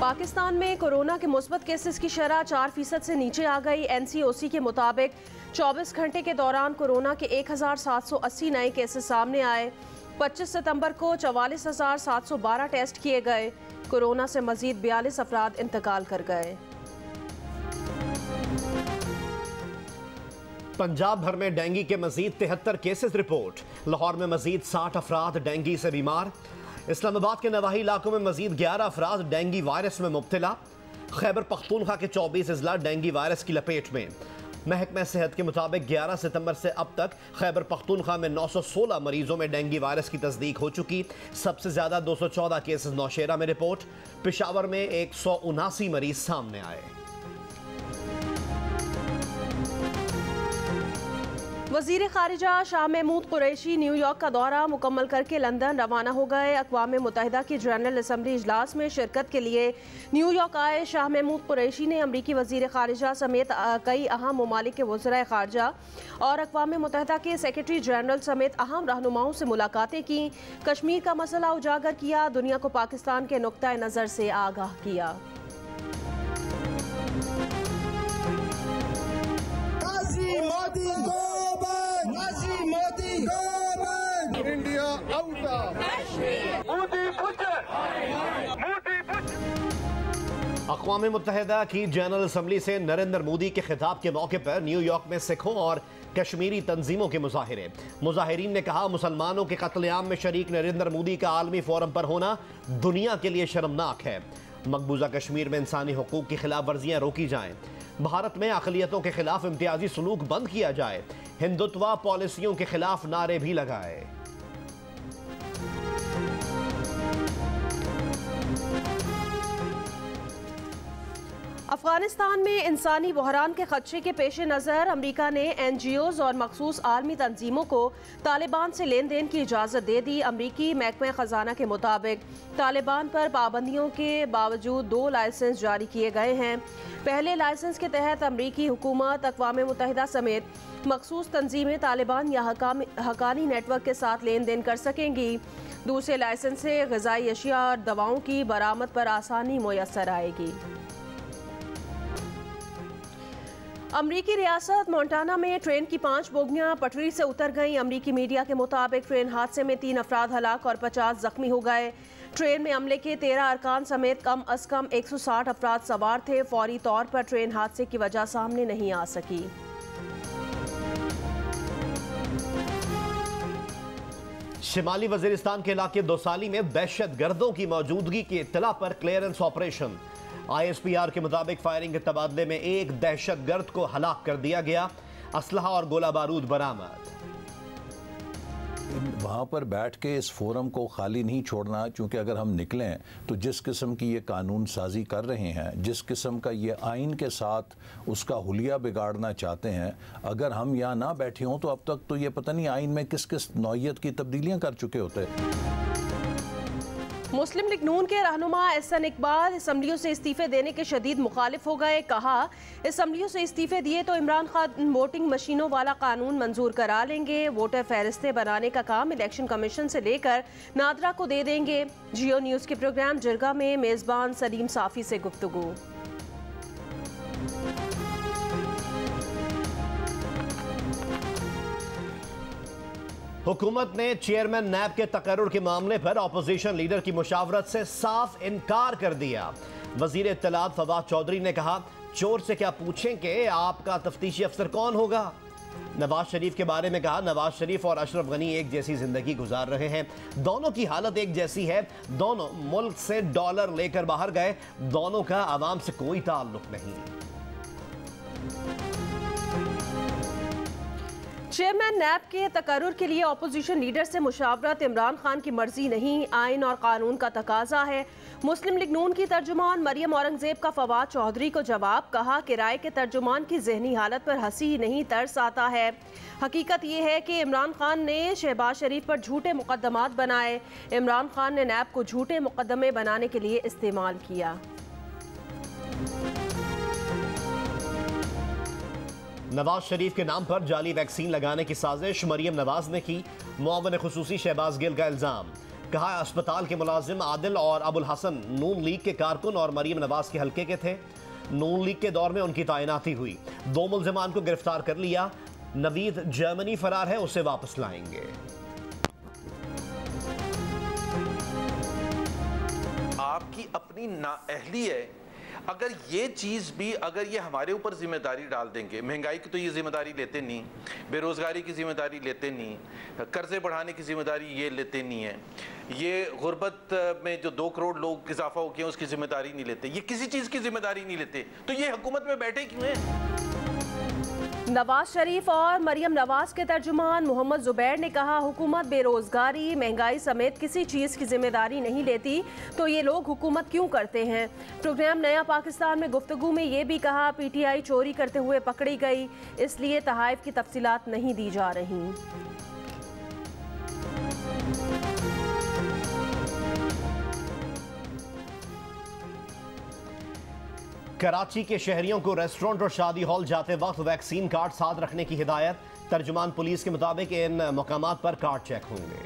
पाकिस्तान में कोरोना के मुस्बत केसेस की शरह 4% से नीचे आ गई। NCOC के मुताबिक 24 घंटे के दौरान कोरोना के 1780 नए केसेस सामने आए। 25 सितंबर को 44,712 टेस्ट किए गए। कोरोना से मजीद 42 अफराद इंतकाल कर गए। पंजाब भर में डेंगू के मजीद 73 केसेस रिपोर्ट। लाहौर में मजीद 60 अफराद डेंगू से बीमार। इस्लामाबाद के नवाही इलाकों में मजीद 11 अफराद डेंगू वायरस में मुब्तला। खैबर पख्तूनख्वा के 24 अजला डेंगू वायरस की लपेट में। महकमा सेहत के मुताबिक 11 सितंबर से अब तक खैबर पख्तूनख्वा में 916 मरीजों में डेंगू वायरस की तस्दीक हो चुकी। सबसे ज्यादा 214 केसेस नौशेरा में रिपोर्ट। पेशावर में 179 मरीज सामने आए। वज़ीर ख़ारिजा शाह महमूद कुरैशी न्यूयॉर्क का दौरा मुकम्मल करके लंदन रवाना हो गए। अक़वाम मुत्तहिदा की जनरल असम्बली इजलास में शिरकत के लिए न्यूयॉर्क आए शाह महमूद कुरैशी ने अमरीकी वज़ीर ख़ारिजा समेत कई अहम ममालिक के वज़राए ख़ारिजा और अक़वाम मुत्तहिदा के सेक्रेटरी जनरल समेत अहम रहनुमाओं से मुलाकातें की। कश्मीर का मसला उजागर किया। दुनिया को पाकिस्तान के नुक्ता नज़र से आगाह किया। अक़वाम मुत्तहिदा की जनरल असम्बली से नरेंद्र मोदी के खिताब के मौके पर न्यूयॉर्क में सिखों और कश्मीरी तंजीमों के मुजाहिरे। मुजाहिरीन ने कहा, मुसलमानों के कत्लेआम में शरीक नरेंद्र मोदी का आलमी फोरम पर होना दुनिया के लिए शर्मनाक है। मकबूजा कश्मीर में इंसानी हुकूक की खिलाफ वर्जियाँ रोकी जाएं। भारत में अक़लियतों के खिलाफ इम्तियाजी सलूक बंद किया जाए। हिंदुत्व पॉलिसियों के खिलाफ नारे भी लगाए। अफगानिस्तान में इंसानी बहरान के खदशे के पेश नज़र अमरीका ने NGOs और मखसूस आलमी तंजीमों को तालिबान से लेन देन की इजाज़त दे दी। अमरीकी महकमा ख़जाना के मुताबिक तालिबान पर पाबंदियों के बावजूद 2 लाइसेंस जारी किए गए हैं। पहले लाइसेंस के तहत अमरीकी हुकूमत अक़वाम मुत्तहिदा समेत मखसूस तंजीमें तालिबान या हकानी नेटवर्क के साथ लेन देन कर सकेंगी। दूसरे लाइसेंस से ग़िज़ाई अशिया और दवाओं की बरामद पर आसानी मुयस्सर आएगी। अमरीकी रियासत मोंटाना में ट्रेन की 5 बोगियां पटरी से उतर गईं। अमरीकी मीडिया के मुताबिक ट्रेन हादसे में 3 अफराद हलाक और 50 जख्मी हो गए। ट्रेन में अमले के 13 अरकान समेत कम अज़ कम 160 अफराद सवार थे। फौरी तौर पर ट्रेन हादसे की वजह सामने नहीं आ सकी। शिमाली वजीरिस्तान के इलाके दोसाली में दहशत गर्दों की मौजूदगी की इत्तला पर क्लियरेंस ऑपरेशन। ISPR के मुताबिक फायरिंग के तबादले में एक दहशत गर्द को हलाक कर दिया गया। असलहा और गोला बारूद बरामद। वहाँ पर बैठ के इस फोरम को खाली नहीं छोड़ना, क्योंकि अगर हम निकलें तो जिस किस्म की ये कानून साजी कर रहे हैं, जिस किस्म का ये आइन के साथ उसका हुलिया बिगाड़ना चाहते हैं, अगर हम यहाँ ना बैठे हों तो अब तक तो ये पता नहीं आइन में किस किस नौइयत की तब्दीलियाँ कर चुके होते। मुस्लिम लीग नून के रहनुमा एहसन इकबाल असम्बलियों से इस्तीफे देने के शदीद मुखालिफ हो गए। कहा, असम्बलियों से इस्तीफे दिए तो इमरान खान वोटिंग मशीनों वाला कानून मंजूर करा लेंगे। वोटर फहरिस्तें बनाने का काम इलेक्शन कमीशन से लेकर नादरा को दे देंगे। जियो न्यूज़ के प्रोग्राम जिरगा में मेज़बान सलीम साफ़ी से गुफ्तगू। हुकूमत ने चेयरमैन नैब के तकर्रुर के मामले पर अपोजिशन लीडर की मुशावरत से साफ इनकार कर दिया। वजीर इत्तलात फवाद चौधरी ने कहा, चोर से क्या पूछेंगे, आपका तफ्तीशी अफसर कौन होगा। नवाज शरीफ के बारे में कहा, नवाज शरीफ और अशरफ गनी एक जैसी जिंदगी गुजार रहे हैं। दोनों की हालत एक जैसी है। दोनों मुल्क से डॉलर लेकर बाहर गए। दोनों का आवाम से कोई ताल्लुक नहीं। चेयरमैन नैब के तकर्रुर के लिए अपोजिशन लीडर से मुशावरत इमरान खान की मर्जी नहीं, आइन और कानून का तकाजा है। मुस्लिम लीग नून की तर्जुमान मरियम औरंगजेब का फवाद चौधरी को जवाब। कहा, किराए के तर्जुमान की जहनी हालत पर हंसी नहीं तरस आता है। हकीकत ये है कि इमरान खान ने शहबाज शरीफ पर झूठे मुकदमात बनाए। इमरान खान ने नैब को झूठे मुकदमे बनाने के लिए इस्तेमाल किया। नवाज शरीफ के नाम पर जाली वैक्सीन लगाने की साजिश मरियम नवाज ने की। मुआवन खुसूसी शहबाज गिल का इल्जाम। कहा अस्पताल के मुलाजिम आदिल और अबुल हसन नून लीग के कारकुन और मरीम नवाज के हल्के के थे। नून लीग के दौर में उनकी तैनाती हुई। 2 मुल्जिमान को गिरफ्तार कर लिया। नवीद जर्मनी फरार है, उसे वापस लाएंगे। आपकी अपनी नाअहली है। अगर ये चीज़ भी अगर ये हमारे ऊपर जिम्मेदारी डाल देंगे, महंगाई की तो ये जिम्मेदारी लेते नहीं, बेरोज़गारी की जिम्मेदारी लेते नहीं, कर्जे बढ़ाने की जिम्मेदारी ये लेते नहीं है, ये गुर्बत में जो 2 करोड़ लोग इजाफा हो गया उसकी जिम्मेदारी नहीं लेते, ये किसी चीज़ की जिम्मेदारी नहीं लेते, तो ये हुकूमत में बैठे क्यों हैं? नवाज शरीफ और मरियम नवाज के तर्जुमान मोहम्मद जुबैर ने कहा हुकूमत बेरोजगारी महंगाई समेत किसी चीज़ की जिम्मेदारी नहीं लेती तो ये लोग हुकूमत क्यों करते हैं। प्रोग्राम नया पाकिस्तान में गुफ्तगू में ये भी कहा PTI चोरी करते हुए पकड़ी गई, इसलिए तहाइफ की तफसीलात नहीं दी जा रही। कराची के शहरियों को रेस्टोरेंट और शादी हॉल जाते वक्त वैक्सीन कार्ड साथ रखने की हिदायत। तर्जुमान पुलिस के मुताबिक इन मकामात पर कार्ड चेक होंगे।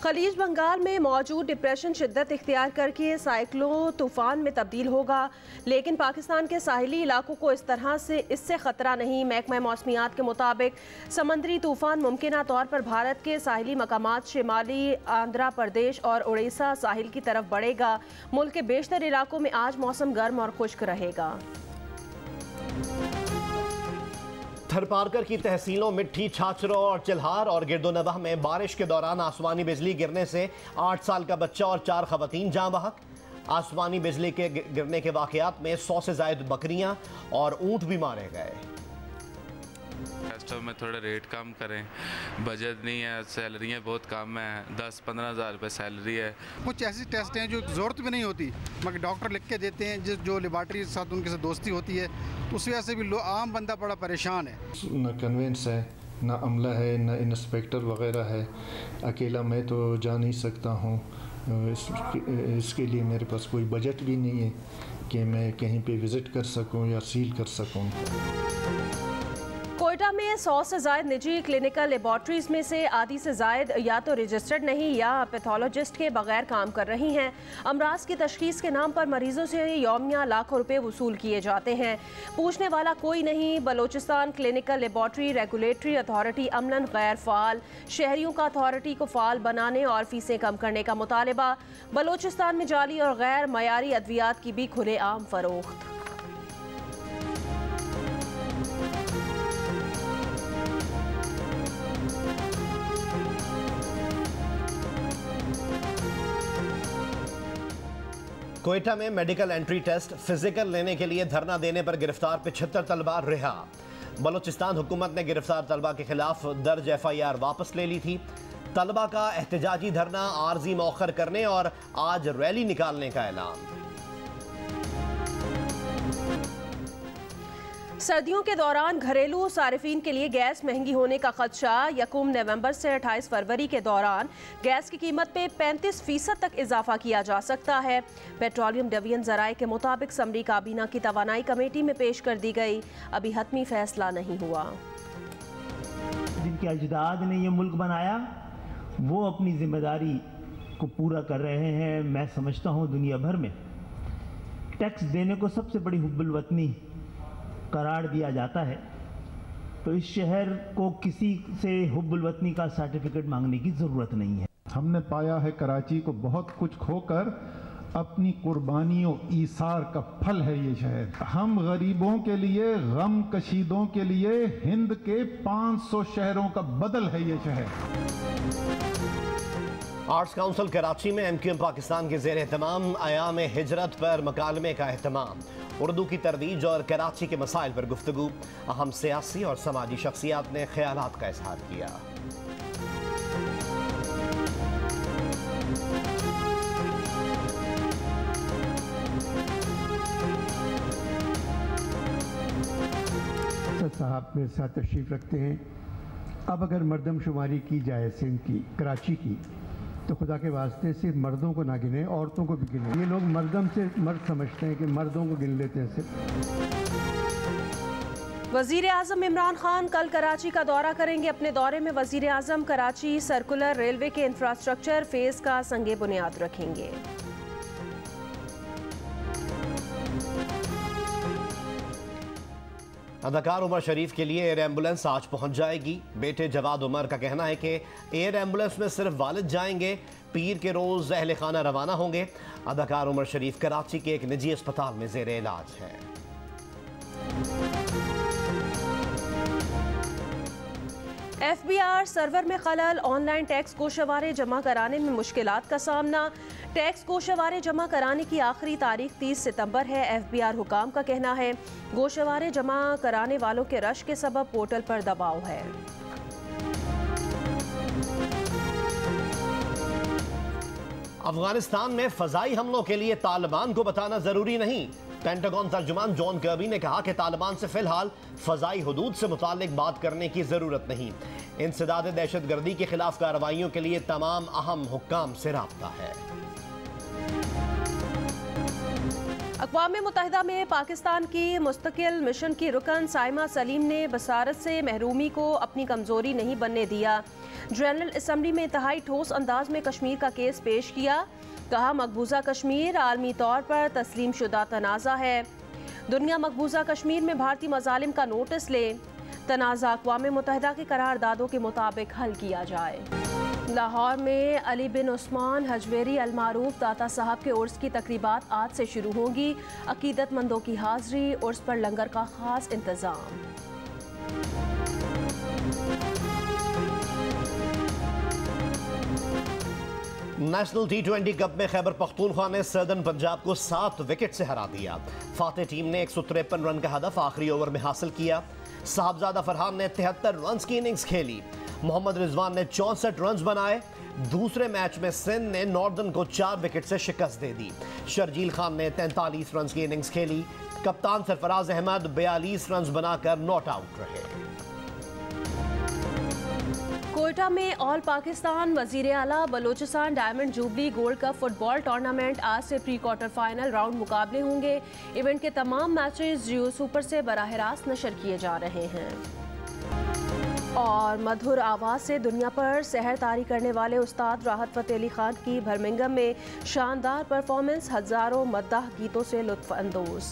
खलीज बंगाल में मौजूद डिप्रेशन शिद्दत इख्तियार करके साइक्लोन तूफान में तब्दील होगा, लेकिन पाकिस्तान के साहिली इलाकों को इस तरह से इससे ख़तरा नहीं। महकमा मौसमियात के मुताबिक समंदरी तूफान मुमकिना तौर पर भारत के साहिली मकामात शिमाली आंध्र प्रदेश और उड़ीसा साहिल की तरफ बढ़ेगा। मुल्क के बेशतर इलाकों में आज मौसम गर्म और खुश्क रहेगा। थरपारकर की तहसीलों मिट्टी, छाछरों और चिल्हार और गिरदोनवाह में बारिश के दौरान आसमानी बिजली गिरने से 8 साल का बच्चा और 4 खवातीन जाँ बहक। आसमानी बिजली के गिरने के वाकयात में 100 से ज़ायद बकरियां और ऊंट भी मारे गए। में थोड़ा रेट कम करें, बजट नहीं है, सैलरियाँ बहुत कम है, 10-15 हज़ार रुपये सैलरी है। कुछ ऐसी टेस्ट हैं जो ज़रूरत भी नहीं होती मगर डॉक्टर लिख के देते हैं, जो लेबॉर्ट्री के साथ उनके साथ दोस्ती होती है, उस वजह से भी आम बंदा बड़ा परेशान है। न कन्वेंस है, न अमला है, न इंस्पेक्टर वगैरह है। अकेला मैं तो जा नहीं सकता हूँ, इसके लिए मेरे पास कोई बजट भी नहीं है कि मैं कहीं पे विज़िट कर सकूँ या सील कर सकूँ। कोयटा में 100 से ज़ायद निजी क्लिनिकल लेबॉर्ट्रीज़ में से आधी से ज़ायद या तो रजिस्टर्ड नहीं या पैथोलॉजिस्ट के बगैर काम कर रही हैं। अमराज की तशखीस के नाम पर मरीजों से यौमिया लाखों रुपए वसूल किए जाते हैं। पूछने वाला कोई नहीं। Balochistan clinical laboratory regulatory authority Amlan गैर फ़ाल। शहरियों का अथॉरिटी को फ़ाल बनाने और फीसें कम करने का मुतालबा। बलोचिस्तान में जाली और गैर मयारी अद्वियात की भी खुलेआम फ़रोख्त। कोयटा में मेडिकल एंट्री टेस्ट फिजिकल लेने के लिए धरना देने पर गिरफ्तार 75 तलबा रिहा। बलोचिस्तान हुकूमत ने गिरफ्तार तलबा के खिलाफ दर्ज FIR वापस ले ली थी। तलबा का एहतजाजी धरना आर्जी मौखर करने और आज रैली निकालने का ऐलान। सर्दियों के दौरान घरेलू सारिफीन के लिए गैस महंगी होने का खदशा। 1 नवंबर से 28 फरवरी के दौरान गैस की कीमत में 35% तक इजाफा किया जा सकता है। पेट्रोलियम डिवीजन ज़राए के मुताबिक समरी काबीना की तवानाई कमेटी में पेश कर दी गई, अभी हतमी फैसला नहीं हुआ। जिनके अजदाद ने ये मुल्क बनाया वो अपनी जिम्मेदारी को पूरा कर रहे हैं। मैं समझता हूँ दुनिया भर में टैक्स देने को सबसे बड़ी हुब्बुल वतनी करार दिया जाता है, तो इस शहर को किसी से हुब्बुल वतनी का सर्टिफिकेट मांगने की ज़रूरत नहीं है। हमने पाया है कराची को बहुत कुछ खोकर अपनी कुर्बानियों ईसार का फल है ये शहर। हम गरीबों के लिए, गम कशीदों के लिए हिंद के 500 शहरों का बदल है ये शहर। आर्ट्स काउंसिल कराची में MQM पाकिस्तान के ज़ेर एहतमाम अयाम हिजरत पर मकालमे का एहतमाम। उर्दू की तरवीज और कराची के मसाइल पर गुफ्तगू। अहम सियासी और समाजी शख्सियात ने ख्यालात का इजहार किया। साहब मेरे साथ तशरीफ़ रखते हैं। अब अगर मर्दमशुमारी की जाए सिंध की, कराची की, तो खुदा के वास्ते सिर्फ मर्दों को ना गिने, औरतों को भी गिने। ये लोग मर्दम से मर्द समझते हैं कि मर्दों को गिन लेते हैं सिर्फ। वज़ीर आज़म इमरान खान कल कराची का दौरा करेंगे। अपने दौरे में वज़ीर आज़म कराची सर्कुलर रेलवे के इंफ्रास्ट्रक्चर फेज़ का संगे बुनियाद रखेंगे। अदाकार उमर शरीफ के लिए एयर एम्बुलेंस आज पहुंच जाएगी। बेटे जवाद उमर का कहना है कि एयर एम्बुलेंस में सिर्फ वालिद जाएंगे। पीर के रोज अहले खाना रवाना होंगे। अदाकार उमर शरीफ कराची के एक निजी अस्पताल में ज़ेरे इलाज है। FBR सर्वर में खलल, ऑनलाइन टैक्स गोशवारे जमा कराने में मुश्किलात का सामना। टैक्स गोशवारे जमा कराने की आखिरी तारीख 30 सितंबर है। FBR हुकाम का कहना है गोशवारे जमा कराने वालों के रश के सबब पोर्टल पर दबाव है। अफगानिस्तान में फजाई हमलों के लिए तालिबान को बताना जरूरी नहीं। पेंटागन तर्जुमान जॉन कर्बी ने कहा कि तालिबान से फिलहाल फजाई हुदूद से मुताल्लिक बात करने की जरूरत नहीं। इंसदाद दहशतगर्दी के खिलाफ कार्रवाइयों के लिए तमाम अहम हुक्काम से राब्ता है। अक़वाम मुत्तहिदा में पाकिस्तान की मुस्तकिल मिशन की रुकन साइमा सलीम ने बसारत से महरूमी को अपनी कमजोरी नहीं बनने दिया। जनरल असम्बली में इंतहाई ठोस अंदाज में कश्मीर का केस पेश किया। कहा मकबूजा कश्मीर आलमी तौर पर तस्लीम शुदा तनाज़ा है। दुनिया मकबूजा कश्मीर में भारतीय मजालिम का नोटिस ले। तनाज़ा अक़वाम मुत्तहिदा की करारदादों के मुताबिक हल किया जाए। लाहौर में अली बिन उस्मान हजवेरी अलमारूफ दाता साहब के उर्स की तकरीबात आज से शुरू होंगी। अकीदतमंदों की हाजिरी, उर्स पर लंगर का खास इंतज़ाम। नेशनल T20 कप में खैबर पख्तूनख्वा ने सदर्न पंजाब को 7 विकेट से हरा दिया। फातेह टीम ने 153 रन का हदफ आखिरी ओवर में हासिल किया। साहबजादा फरहान ने 73 रन की इनिंग्स खेली। मोहम्मद रिजवान ने 64 रन बनाए। दूसरे मैच में सिंध ने नॉर्दर्न को 4 विकेट से शिकस्त दे दी। शर्जील खान ने 43 रन की इनिंग्स खेली। कप्तान सरफराज अहमद 42 रन बनाकर नॉट आउट रहे। कोयटा में ऑल पाकिस्तान वजीर आला Balochistan diamond jubilee gold cup football tournament आज से प्री क्वार्टर फाइनल राउंड मुकाबले होंगे। इवेंट के तमाम मैचेस जियो सुपर से बराह रास्त नशर किए जा रहे हैं। और मधुर आवाज़ से दुनिया पर सहर तारी करने वाले उस्ताद राहत फ़तेह अली खान की बर्मिंघम में शानदार परफॉर्मेंस, हज़ारों मद्दाह गीतों से लुत्फ़ अंदोज़।